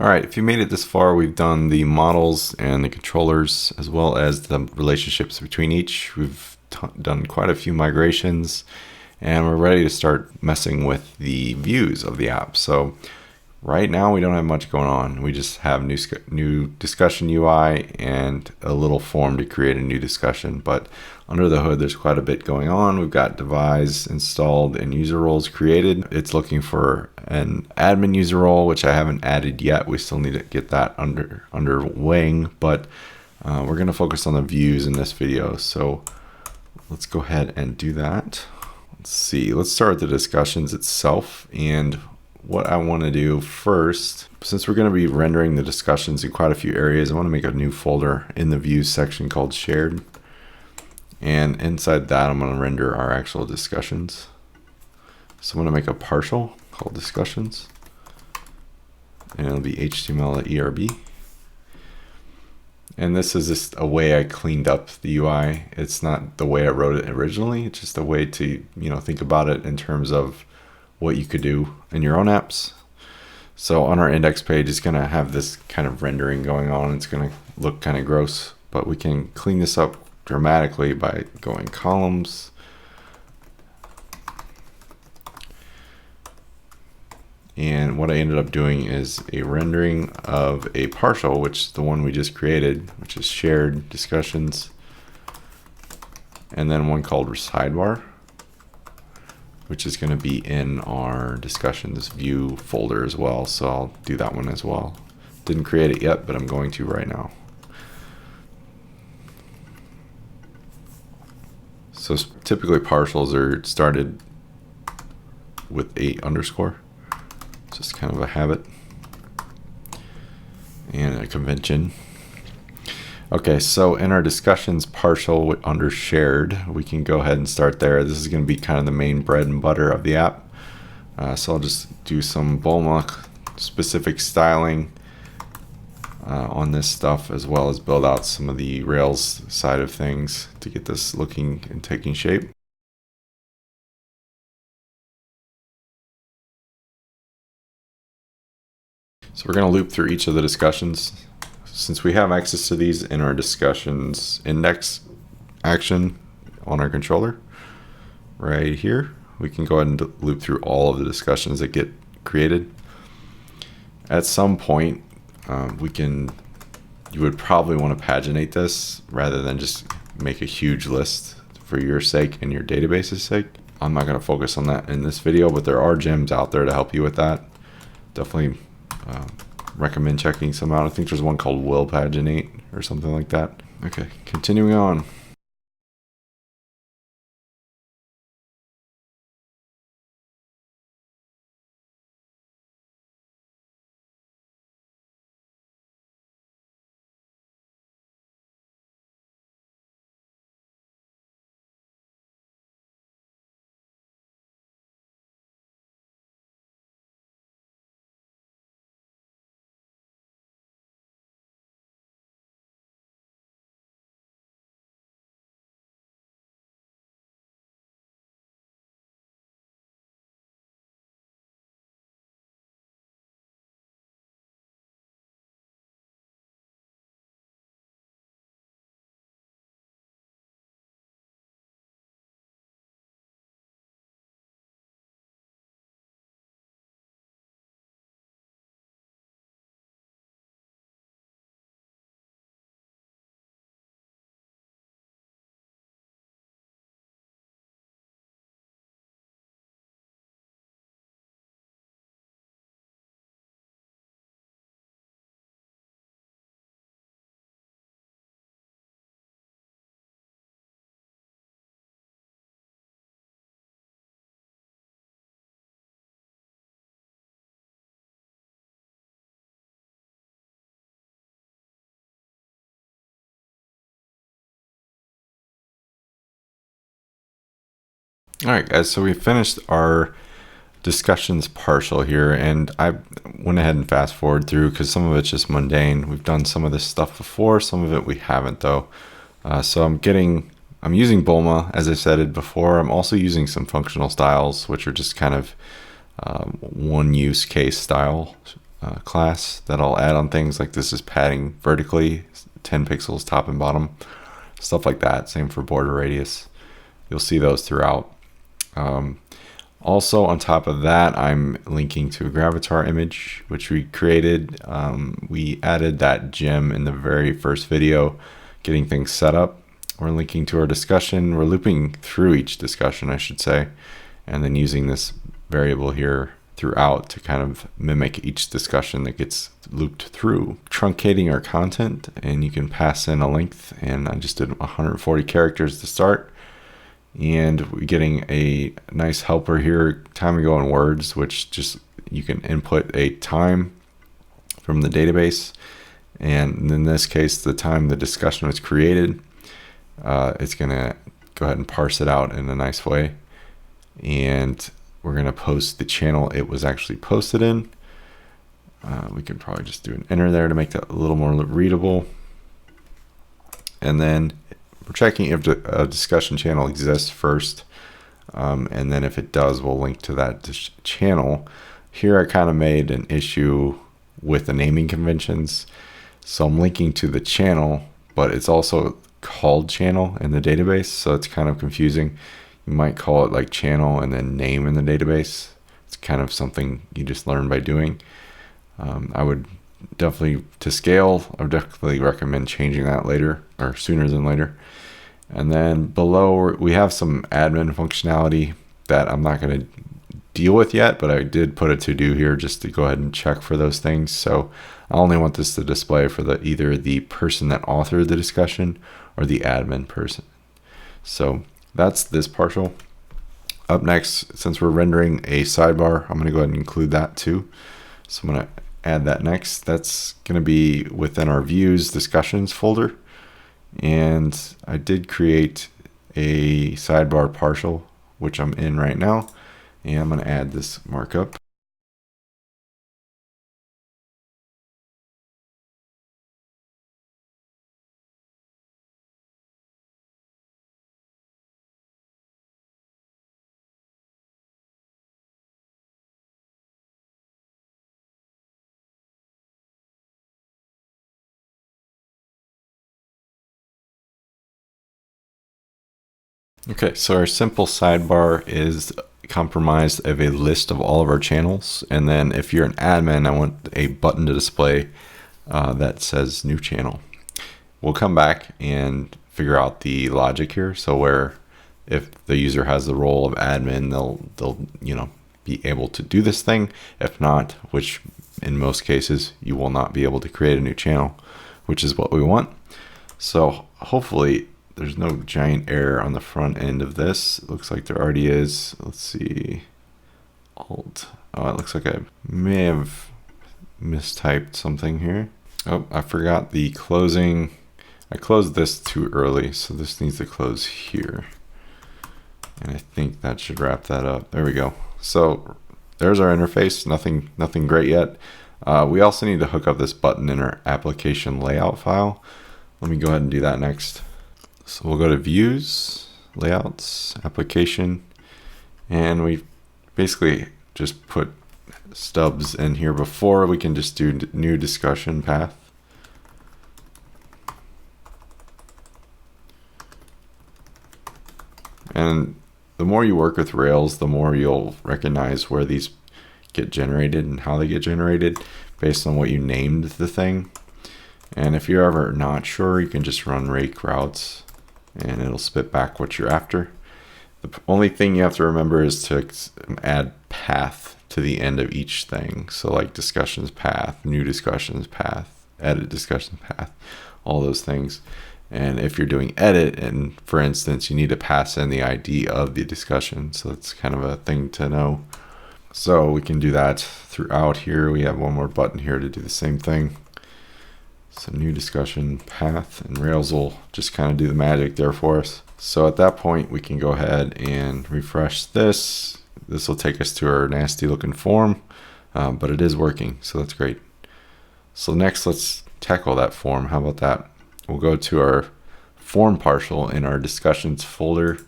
Alright, if you made it this far, we've done the models and the controllers as well as the relationships between each. We've done quite a few migrations and we're ready to start messing with the views of the app. So right now we don't have much going on. We just have new discussion UI and a little form to create a new discussion. But under the hood, there's quite a bit going on. We've got devise installed and user roles created. It's looking for an admin user role, which I haven't added yet. We still need to get that under wing, but we're going to focus on the views in this video. So let's go ahead and do that. Let's see. Let's start with the discussions itself. And what I want to do first, since we're going to be rendering the discussions in quite a few areas, I want to make a new folder in the views section called shared. And inside that, I'm going to render our actual discussions. So I'm going to make a partial called discussions. And it'll be HTML.erb. And this is just a way I cleaned up the UI. It's not the way I wrote it originally. It's just a way to, think about it in terms of what you could do in your own apps. So on our index page, it's going to have this kind of rendering going on. It's going to look kind of gross, but we can clean this up dramatically by going columns. And what I ended up doing is a rendering of a partial, which is the one we just created, which is shared discussions. And then one called sidebar, which is going to be in our discussions view folder as well. So I'll do that one as well. Didn't create it yet, but I'm going to right now. So typically partials are started with a underscore. Just kind of a habit and a convention. Okay, so in our discussions partial under shared, we can go ahead and start there. This is going to be kind of the main bread and butter of the app. So I'll just do some BOMA specific styling on this stuff, as well as build out some of the Rails side of things to get this looking and taking shape. So we're going to loop through each of the discussions. Since we have access to these in our discussions index action on our controller right here, we can go ahead and loop through all of the discussions that get created. At some point, you would probably want to paginate this rather than just make a huge list for your sake and your database's sake. I'm not going to focus on that in this video, but there are gems out there to help you with that. Definitely recommend checking some out. I think there's one called will paginate or something like that. Okay, continuing on. All right, guys, so we finished our discussions partial here, and I went ahead and fast forward through because some of it's just mundane. We've done some of this stuff before, some of it we haven't though. So I'm using BOMA, as I said before. I'm also using some functional styles, which are just kind of one use case style class that I'll add on things like this is padding vertically, 10 pixels top and bottom, stuff like that. Same for border radius. You'll see those throughout. Also, on top of that, I'm linking to a Gravatar image, which we created. We added that gem in the very first video, getting things set up. We're linking to our discussion. We're looping through each discussion, I should say, and then using this variable here throughout to kind of mimic each discussion that gets looped through. Truncating our content, and you can pass in a length, and I just did 140 characters to start. And we're getting a nice helper here, time ago in words, which just you can input a time from the database, and in this case the time the discussion was created. It's gonna go ahead and parse it out in a nice way, and we're gonna post the channel it was actually posted in. We could probably just do an enter there to make that a little more readable, and then we're checking if a discussion channel exists first, and then if it does, we'll link to that channel. Here I kind of made an issue with the naming conventions, so I'm linking to the channel, but it's also called channel in the database, so it's kind of confusing. You might call it like channel and then name in the database. It's kind of something you just learn by doing. I would definitely, to scale, I would definitely recommend changing that later, or sooner than later. And then below we have some admin functionality that I'm not going to deal with yet, but I did put a to-do here just to go ahead and check for those things. So I only want this to display for either the person that authored the discussion or the admin person. So that's this partial. Up next, since we're rendering a sidebar, I'm going to go ahead and include that too. So I'm going to add that next. That's going to be within our views discussions folder. And I did create a sidebar partial, which I'm in right now, and I'm going to add this markup. Okay, so our simple sidebar is comprised of a list of all of our channels, and then if you're an admin, I want a button to display that says new channel. We'll come back and figure out the logic here. So where if the user has the role of admin, they'll be able to do this thing. If not, which in most cases you will not be able to create a new channel, which is what we want. So hopefully there's no giant error on the front end of this. It looks like there already is. Let's see. Alt. Oh, it looks like I may have mistyped something here. Oh, I forgot the closing. I closed this too early, so this needs to close here. And I think that should wrap that up. There we go. So there's our interface. Nothing great yet. We also need to hook up this button in our application layout file. Let me go ahead and do that next. So we'll go to Views, Layouts, Application, and we basically just put stubs in here before. We can just do new discussion path. And the more you work with Rails, the more you'll recognize where these get generated and how they get generated based on what you named the thing. And if you're ever not sure, you can just run rake routes and it'll spit back what you're after. The only thing you have to remember is to add path to the end of each thing. So like discussions path, new discussions path, edit discussion path, all those things. And if you're doing edit, and for instance, you need to pass in the ID of the discussion. So that's kind of a thing to know. So we can do that throughout here. We have one more button here to do the same thing. So new discussion path, and Rails will just kind of do the magic there for us. So at that point, we can go ahead and refresh this. This will take us to our nasty looking form, but it is working, so that's great. So next, let's tackle that form. How about that? We'll go to our form partial in our discussions folder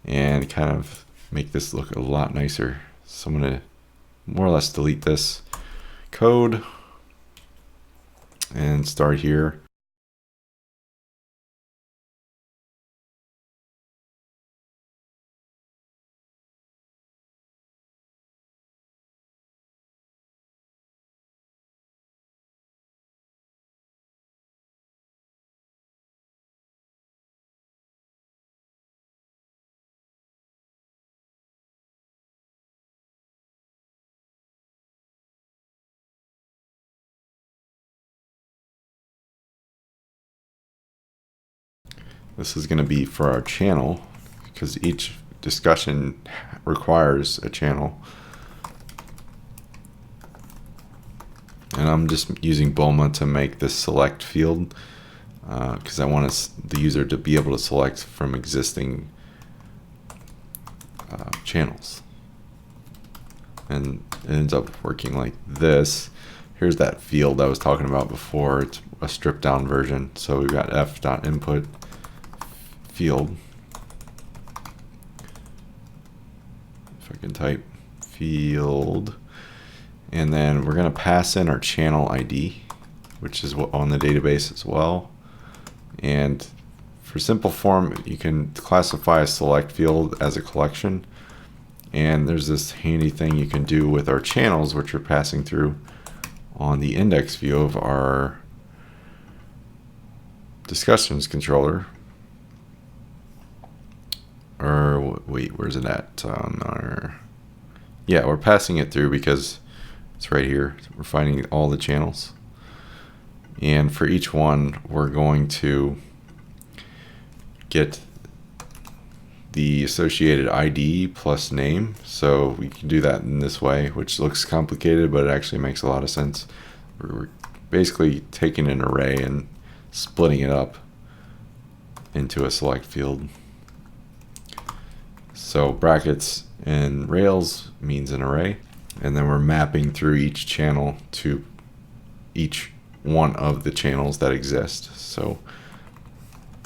and kind of make this look a lot nicer. So I'm going to more or less delete this, code and start here. This is going to be for our channel because each discussion requires a channel. And I'm just using Bulma to make this select field because I want the user to be able to select from existing channels. And it ends up working like this. Here's that field I was talking about before. It's a stripped down version. So we've got f.input field. If I can type field. And then we're going to pass in our channel ID, which is on the database as well. And for simple form, you can classify a select field as a collection. And there's this handy thing you can do with our channels, which are passing through on the index view of our discussions controller. Or wait, where's it at? On our, yeah, we're passing it through because it's right here. We're finding all the channels. And for each one, we're going to get the associated ID plus name. So we can do that in this way, which looks complicated, but it actually makes a lot of sense. We're basically taking an array and splitting it up into a select field. So brackets in Rails means an array, and then we're mapping through each channel to each one of the channels that exist. So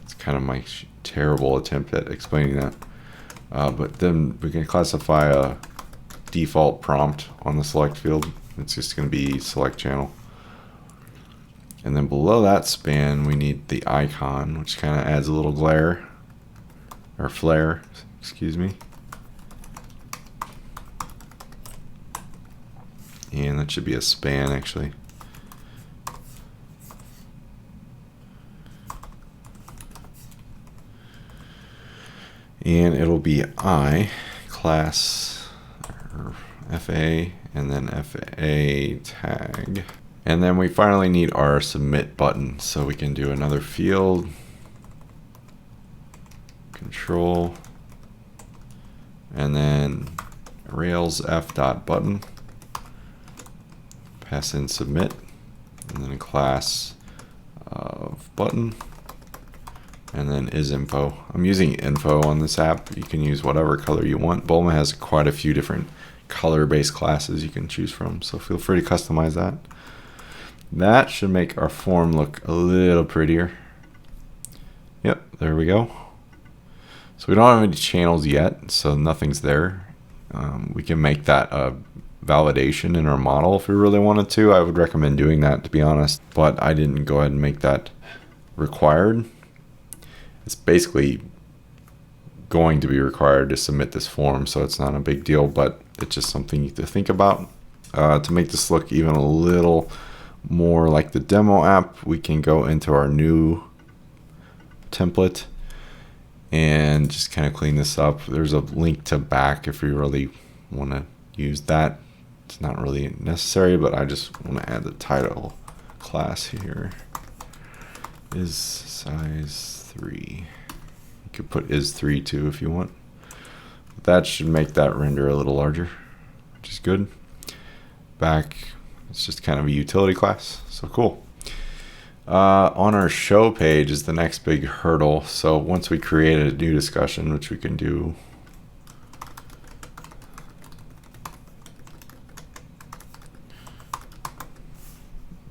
it's kind of my terrible attempt at explaining that. But then we can classify a default prompt on the select field. It's just going to be select channel. And then below that span, we need the icon, which kind of adds a little glare or flare, excuse me. And that should be a span actually. And it'll be I class or FA and then FA tag. And then we finally need our submit button. So we can do another field, control, and then Rails f.button, pass in submit, and then a class of button, and then is info. I'm using info on this app. You can use whatever color you want. Bulma has quite a few different color-based classes you can choose from, so feel free to customize that. That should make our form look a little prettier. Yep, there we go. So we don't have any channels yet, so nothing's there. We can make that a validation in our model if we really wanted to. I would recommend doing that, to be honest, but I didn't go ahead and make that required. It's basically going to be required to submit this form, so it's not a big deal, but it's just something to think about. To make this look even a little more like the demo app, we can go into our new template and just kind of clean this up. There's a link to back if you really want to use that. It's not really necessary, but I just want to add the title class here. Is size 3. You could put is 3 too if you want. That should make that render a little larger, which is good. Back, it's just kind of a utility class, so cool. On our show page is the next big hurdle. So once we create a new discussion, which we can do,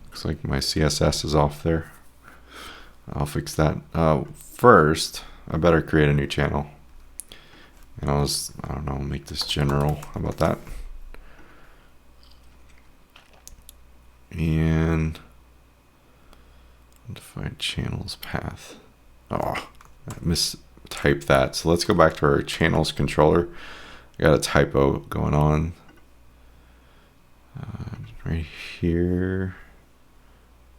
looks like my CSS is off there. I'll fix that. First, I better create a new channel. And I don't know, make this general. How about that? and define channels path. Oh, I mistyped that. So let's go back to our channels controller. I got a typo going on right here.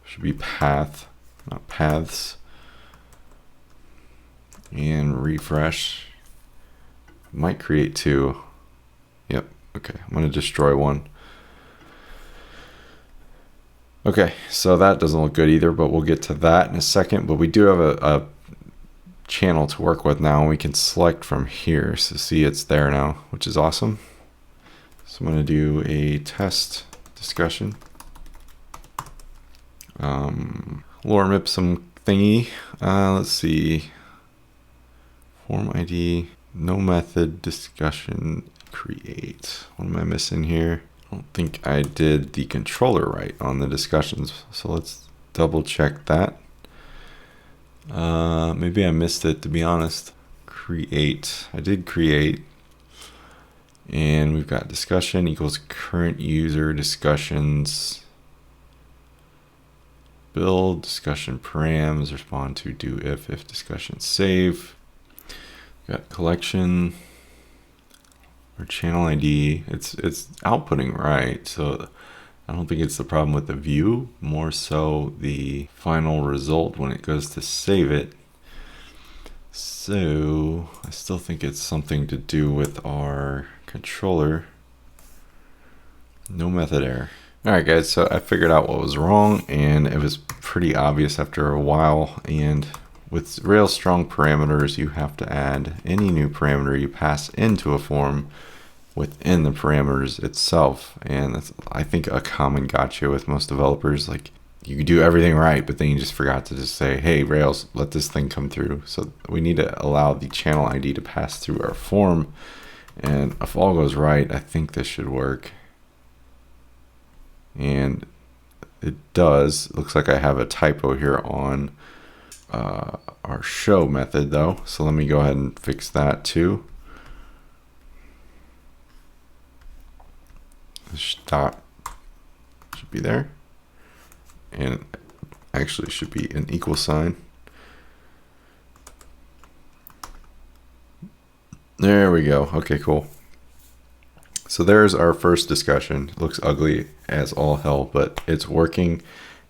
Should be path, not paths. And refresh. Might create two. Yep. Okay. I'm going to destroy one. Okay. So that doesn't look good either, but we'll get to that in a second. But we do have a channel to work with now. We can select from here. So see it's there now, which is awesome. So I'm going to do a test discussion. Lorem ipsum thingy. Let's see. Form ID, no method, discussion, create. What am I missing here? I don't think I did the controller right on the discussions. So let's double check that. Maybe I missed it, to be honest. Create. I did create. And we've got discussion equals current user discussions. Build discussion params, respond to do if discussion save. Got collection or channel ID. It's outputting right, so I don't think it's the problem with the view, more so the final result when it goes to save it. So I still think it's something to do with our controller. No method error. All right, guys, so I figured out what was wrong, and it was pretty obvious after a while. And with Rails strong parameters, you have to add any new parameter you pass into a form within the parameters itself. And that's, I think, a common gotcha with most developers. Like, you do everything right, but then you just forgot to just say, hey, Rails, let this thing come through. So we need to allow the channel ID to pass through our form. And if all goes right, I think this should work. And it does. It looks like I have a typo here on our show method though. So let me go ahead and fix that too. The dot should be there. And actually should be an equal sign. There we go. Okay, cool. So there's our first discussion. It looks ugly as all hell, but it's working,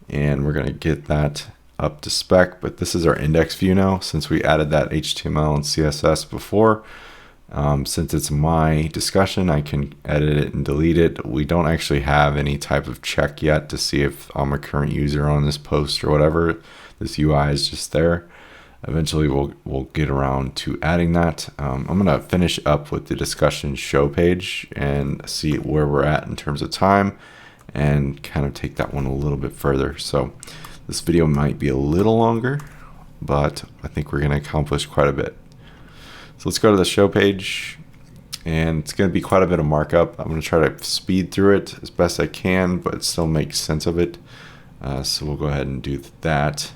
and we're going to get that up to spec. But this is our index view now, since we added that HTML and CSS before. Since it's my discussion, I can edit it and delete it. We don't actually have any type of check yet to see if I'm a current user on this post or whatever. This UI is just there. Eventually we'll get around to adding that. I'm going to finish up with the discussion show page and see where we're at in terms of time and kind of take that one a little bit further. So this video might be a little longer, but I think we're going to accomplish quite a bit. So let's go to the show page, and it's going to be quite a bit of markup. I'm going to try to speed through it as best I can, but still make sense of it. So we'll go ahead and do that.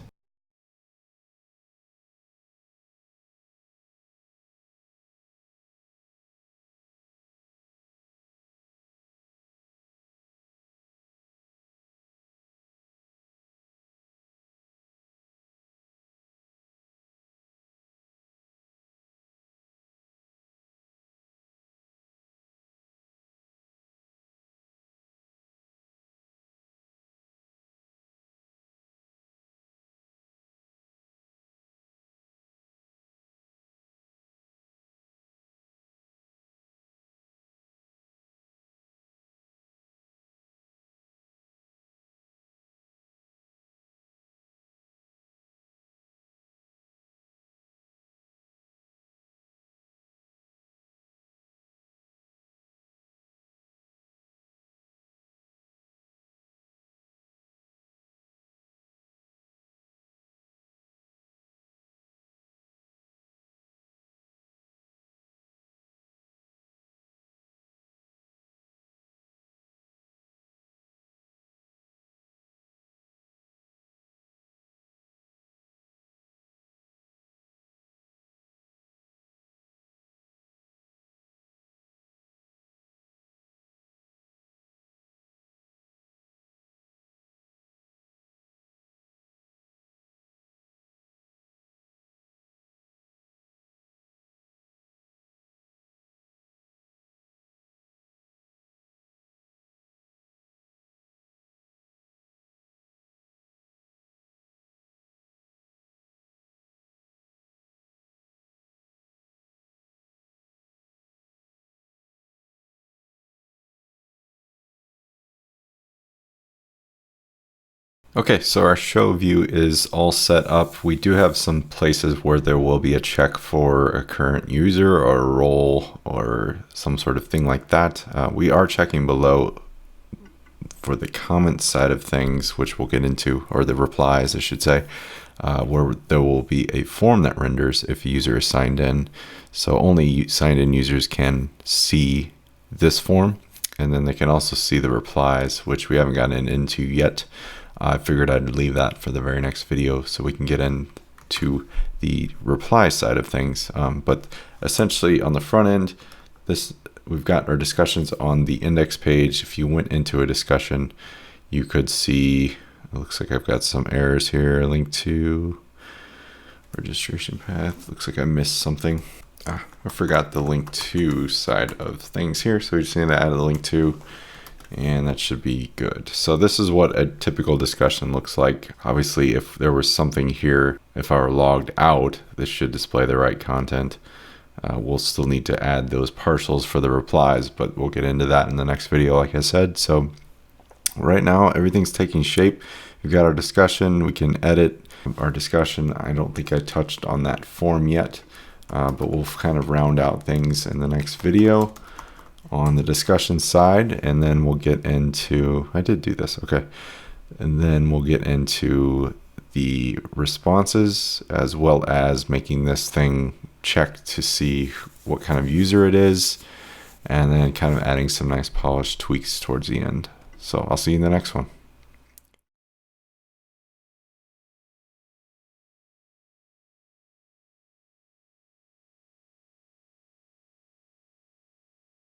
Okay, so our show view is all set up. We do have some places where there will be a check for a current user or a role or some sort of thing like that. We are checking below for the comment side of things, which we'll get into, or the replies, I should say, where there will be a form that renders if a user is signed in. So only signed in users can see this form, and then they can also see the replies, which we haven't gotten into yet. I figured I'd leave that for the very next video so we can get into the reply side of things. But essentially on the front end, we've got our discussions on the index page. If you went into a discussion, you could see, it looks like I've got some errors here. Link to registration path. Looks like I missed something. I forgot the link to side of things here. So we just need to add a link to, and that should be good. So this is what a typical discussion looks like. Obviously, if there was something here, if I were logged out, this should display the right content. We'll still need to add those partials for the replies, but we'll get into that in the next video, like I said. So right now, everything's taking shape. We've got our discussion. We can edit our discussion. I don't think I touched on that form yet, but we'll kind of round out things in the next video on the discussion side, and then we'll get into, I did do this, okay. And then we'll get into the responses, as well as making this thing check to see what kind of user it is, and then kind of adding some nice polished tweaks towards the end. So I'll see you in the next one.